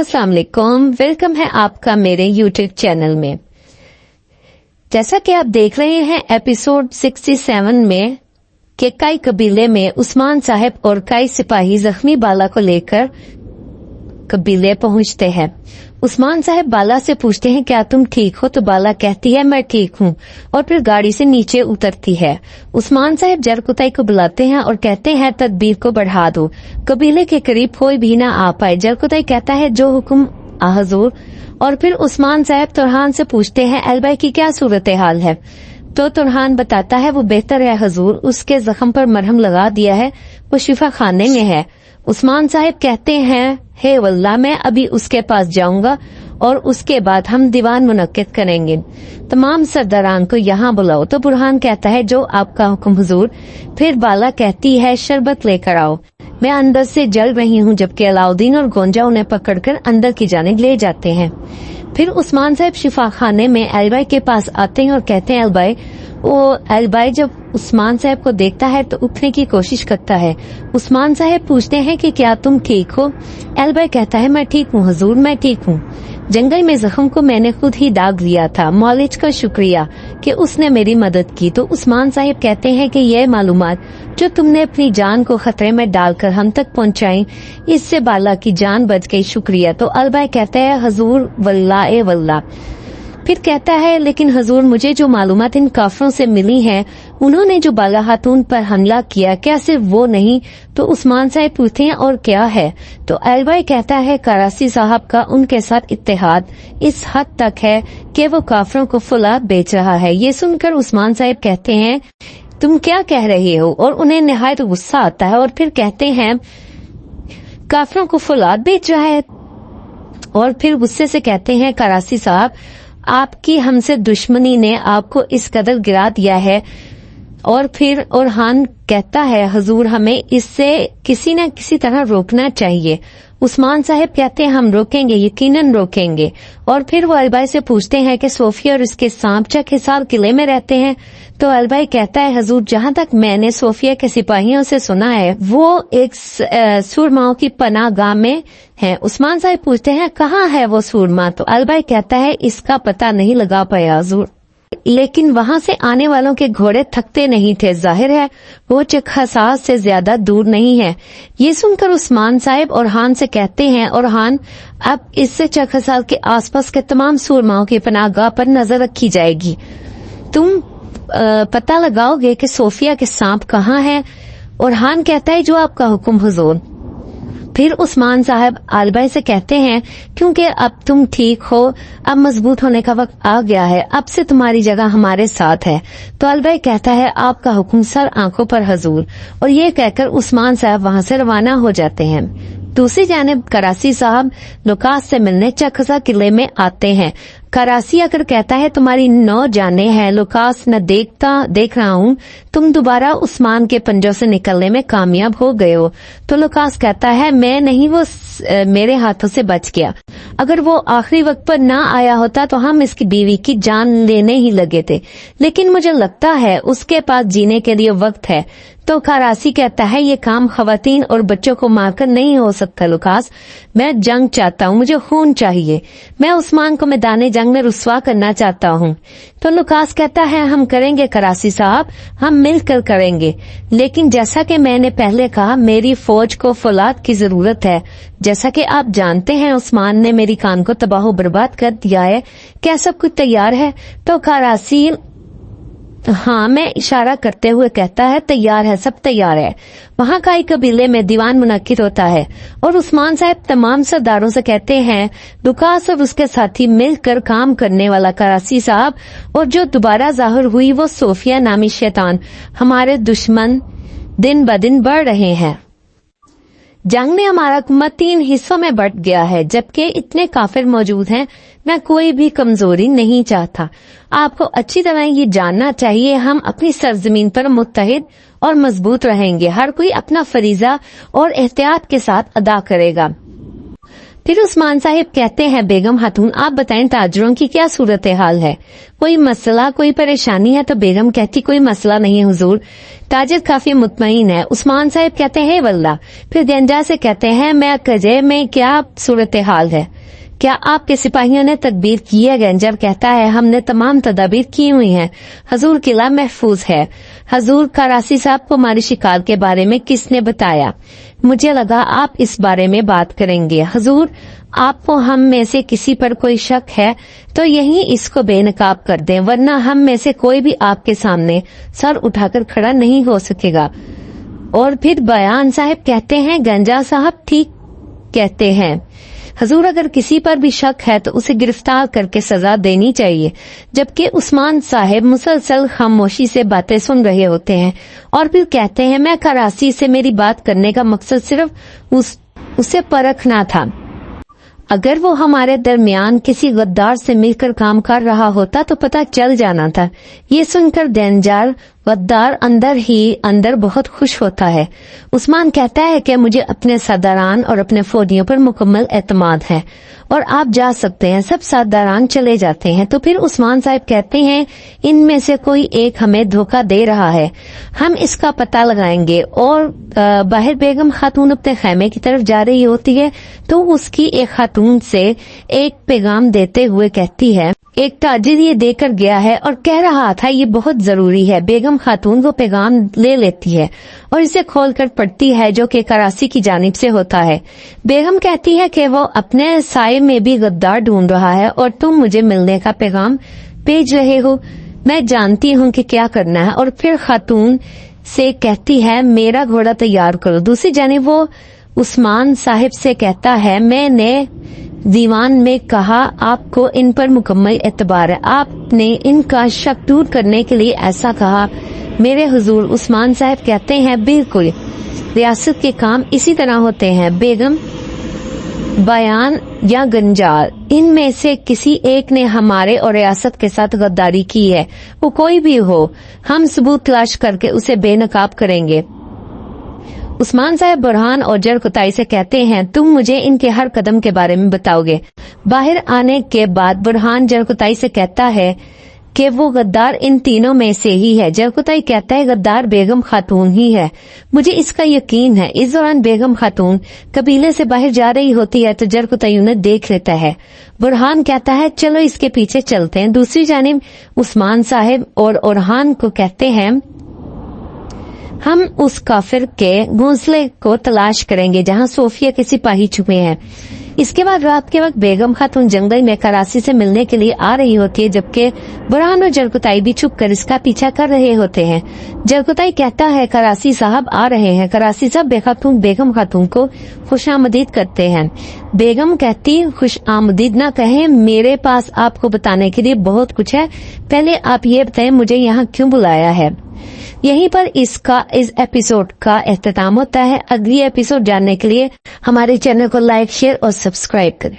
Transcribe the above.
अस्सलाम वालेकुम, वेलकम है आपका मेरे यूट्यूब चैनल में। जैसा कि आप देख रहे हैं एपिसोड 67 में कि कई कबीले में उस्मान साहब और कई सिपाही जख्मी बाला को लेकर कबीले पहुंचते हैं। उस्मान साहब बाला से पूछते हैं क्या तुम ठीक हो, तो बाला कहती है मैं ठीक हूँ और फिर गाड़ी से नीचे उतरती है। उस्मान साहब जरकुताई को बुलाते हैं और कहते हैं तदबीर को बढ़ा दो, कबीले के करीब कोई भी ना आ पाए। जरकुताई कहता है जो हुक्म हजूर। और फिर उस्मान साहब तुरहान से पूछते हैं अलबाई की क्या सूरत हाल है, तो तुरहान बताता है वो बेहतर है हजूर, उसके जख्म पर मरहम लगा दिया है, वो शिफा खाने में है। उस्मान साहब कहते हैं हे वल्लाह, मैं अभी उसके पास जाऊंगा और उसके बाद हम दीवान मुनक्किद करेंगे, तमाम सरदारान को यहाँ बुलाओ। तो बुरहान कहता है जो आपका हुक्म हुजूर। फिर बाला कहती है शरबत लेकर आओ, मैं अंदर से जल रही हूँ। जबकि अलाउद्दीन और गोंजा उन्हें पकड़कर अंदर की जानिब ले जाते हैं। फिर उस्मान साहब शिफा खाने में अलबाई के पास आते हैं और कहते हैं अलबाई जब उस्मान साहब को देखता है तो उठने की कोशिश करता है। उस्मान साहब पूछते हैं कि क्या तुम ठीक हो। अलबाई कहता है मैं ठीक हूँ हुजूर, मैं ठीक हूँ। जंगल में जख्म को मैंने खुद ही दाग लिया था, मौलिज का शुक्रिया कि उसने मेरी मदद की। तो उस्मान साहब कहते हैं कि यह मालूमात जो तुमने अपनी जान को खतरे में डालकर हम तक पहुँचाई, इससे बाला की जान बच गई, शुक्रिया। तो अलबाई कहता है हजूर वल्लाह वल्लाह। फिर कहता है लेकिन हजूर मुझे जो मालूमात इन काफरों से मिली हैं, उन्होंने जो बाला खातून पर हमला किया, क्या सिर्फ वो नहीं? तो उस्मान साहब पूछते हैं और क्या है? तो अलबाई कहता है करासी साहब का उनके साथ इत्तेहाद इस हद तक है कि वो काफरों को फौलाद बेच रहा है। ये सुनकर उस्मान साहब कहते हैं तुम क्या कह रहे हो, और उन्हें निहायत गुस्सा आता है और फिर कहते हैं काफरों को फौलाद बेच रहा है। और फिर गुस्से से कहते हैं करासी साहब आपकी हमसे दुश्मनी ने आपको इस कदर गिरा दिया है। और फिर हान कहता है हजूर हमें इससे किसी न किसी तरह रोकना चाहिए। उस्मान साहब कहते हैं हम रोकेंगे, यकीनन रोकेंगे। और फिर वो अलबाई से पूछते हैं कि सोफिया और उसके सांपचा के साथ किले में रहते हैं। तो अलबाई कहता है हजूर जहाँ तक मैंने सोफिया के सिपाहियों से सुना है वो एक सूरमाओं की पनाहगाह में है। उस्मान साहब पूछते हैं कहाँ है वो सूरमा? तो अलबाई कहता है इसका पता नहीं लगा पाया हजूर, लेकिन वहाँ से आने वालों के घोड़े थकते नहीं थे, जाहिर है वो चखसास से ज्यादा दूर नहीं है। ये सुनकर उस्मान साहब और हान से कहते हैं और हान अब इससे चखसास के आसपास के तमाम सूरमाओं की पनाहगाह पर नजर रखी जाएगी, तुम पता लगाओगे कि सोफिया के सांप कहाँ है। और हान कहता है जो आपका हुक्म हुजूर। फिर उस्मान साहब अलबाई से कहते हैं क्योंकि अब तुम ठीक हो, अब मजबूत होने का वक्त आ गया है, अब से तुम्हारी जगह हमारे साथ है। तो अलबाई कहता है आपका हुक्म सर आंखों पर हजूर। और ये कहकर उस्मान साहब वहाँ से रवाना हो जाते हैं। दूसरी जानिब करासी साहब लुकास से मिलने चखसा किले में आते हैं। करासी आकर कहता है तुम्हारी 9 जाने हैं, लुकास न देख रहा हूँ तुम दोबारा उस्मान के पंजों से निकलने में कामयाब हो गए हो। तो लुकास कहता है मैं नहीं, वो मेरे हाथों से बच गया, अगर वो आखिरी वक्त पर ना आया होता तो हम इसकी बीवी की जान लेने ही लगे थे, लेकिन मुझे लगता है उसके पास जीने के लिए वक्त है। तो करासी कहता है ये काम खवातीन और बच्चों को मारकर नहीं हो सकता लुकास, मैं जंग चाहता हूँ, मुझे खून चाहिए, मैं उस्मान को मैदान जंग में रुस्वा करना चाहता हूँ। तो लुकास कहता है हम करेंगे करासी साहब, हम मिलकर करेंगे, लेकिन जैसा कि मैंने पहले कहा मेरी फौज को फौलाद की जरूरत है। जैसा कि आप जानते हैं उस्मान ने मेरी कान को तबाह बर्बाद कर दिया है, क्या सब कुछ तैयार है? तो करासी हाँ मैं इशारा करते हुए कहता है तैयार है, सब तैयार है। वहाँ का एक कबीले में दीवान मुनक्किद होता है और उस्मान साहब तमाम सरदारों से कहते हैं लुकास और उसके साथी मिलकर काम करने वाला करासी साहब और जो दोबारा जाहिर हुई वो सोफिया नामी शैतान, हमारे दुश्मन दिन ब दिन बढ़ रहे हैं। जंग में हमारा कुम्मत 3 हिस्सों में बंट गया है, जबकि इतने काफिर मौजूद हैं, मैं कोई भी कमजोरी नहीं चाहता। आपको अच्छी तरह ये जानना चाहिए हम अपनी सरजमीन पर मुत्तहिद और मजबूत रहेंगे, हर कोई अपना फरीजा और एहतियात के साथ अदा करेगा। फिर उस्मान साहिब कहते हैं, बेगम खातून आप बताएं ताजरों की क्या सूरत हाल है, कोई मसला कोई परेशानी है? तो बेगम कहती, कोई मसला नहीं है हुजूर, ताजिर काफी मुतमईन है। उस्मान साहिब कहते हैं, वल्लाह। फिर गंजा से कहते हैं, मैं कजे में क्या सूरत हाल है, क्या आपके सिपाहियों ने तकबीर की है? गंजर कहता है, हमने तमाम तदाबीर की हुई हैं हजूर, किला महफूज है। हजूर, करासी साहब को हमारी शिकार के बारे में किसने बताया? मुझे लगा आप इस बारे में बात करेंगे। हजूर, आपको हम में से किसी पर कोई शक है तो यही इसको बेनकाब कर दें, वरना हम में से कोई भी आपके सामने सर उठाकर खड़ा नहीं हो सकेगा। और फिर बयान साहब कहते हैं, गंजा साहब ठीक कहते हैं हजूर, अगर किसी पर भी शक है तो उसे गिरफ्तार करके सजा देनी चाहिए। जबकि उस्मान साहिब मुसलसल खामोशी से बातें सुन रहे होते हैं और फिर कहते हैं, मैं करासी से मेरी बात करने का मकसद सिर्फ उसे परखना था। अगर वो हमारे दरमियान किसी गद्दार से मिलकर काम कर रहा होता तो पता चल जाना था। ये सुनकर देनजार गद्दार अंदर ही अंदर बहुत खुश होता है। उस्मान कहता है कि मुझे अपने सरदारान और अपने फौजियों पर मुकम्मल एतमाद है और आप जा सकते हैं। सब सरदारान चले जाते हैं तो फिर उस्मान साहब कहते हैं, इनमें से कोई एक हमें धोखा दे रहा है, हम इसका पता लगाएंगे। और बाहर बेगम खातून अपने खैमे की तरफ जा रही होती है तो उसकी एक खातून से एक पैगाम देते हुए कहती है, एक ताजिर ये देकर गया है और कह रहा था ये बहुत जरूरी है। बेगम खातून वो पैगाम ले लेती है और इसे खोलकर पढ़ती है, जो कि करासी की जानिब से होता है। बेगम कहती है कि वो अपने साये में भी गद्दार ढूंढ रहा है और तुम मुझे मिलने का पैगाम भेज रहे हो, मैं जानती हूँ कि क्या करना है। और फिर खातून से कहती है, मेरा घोड़ा तैयार करो। दूसरी जानिब वो उस्मान साहिब से कहता है, मैंने दीवान में कहा आपको इन पर मुकम्मल एतबार है, आपने इनका शक दूर करने के लिए ऐसा कहा मेरे हुजूर। उस्मान साहब कहते हैं, बिल्कुल, रियासत के काम इसी तरह होते हैं। बेगम, बयान या गंजार, इनमें से किसी एक ने हमारे और रियासत के साथ गद्दारी की है, वो कोई भी हो, हम सबूत तलाश करके उसे बेनकाब करेंगे। उस्मान साहब बुरहान और जरकुताई से कहते हैं, तुम मुझे इनके हर कदम के बारे में बताओगे। बाहर आने के बाद बुरहान जरकुताई से कहता है कि वो गद्दार इन तीनों में से ही है। जरकुताई कहता है, गद्दार बेगम खातून ही है, मुझे इसका यकीन है। इस दौरान बेगम खातून कबीले से बाहर जा रही होती है तो जरकुताई उन्हें देख लेता है। बुरहान कहता है, चलो इसके पीछे चलते हैं। दूसरी जानिब उस्मान साहिब और ओरहान को कहते हैं, हम उस काफिर के घोंसले को तलाश करेंगे जहां सोफिया के सिपाही छुपे हैं। इसके बाद रात के वक्त बेगम खातून जंगल में करासी से मिलने के लिए आ रही होती है, जबकि बुरहान और जरकुताई भी छुप कर इसका पीछा कर रहे होते हैं। जरकुताई कहता है, करासी साहब आ रहे हैं। करासी साहब बेगम खातून को खुशामदीद करते हैं। बेगम कहती, खुशामदीद न कहें, मेरे पास आपको बताने के लिए बहुत कुछ है, पहले आप ये बताएं मुझे यहाँ क्यों बुलाया है। यहीं पर इस एपिसोड का एख्तिताम होता है। अगली एपिसोड जानने के लिए हमारे चैनल को लाइक, शेयर और सब्सक्राइब करें।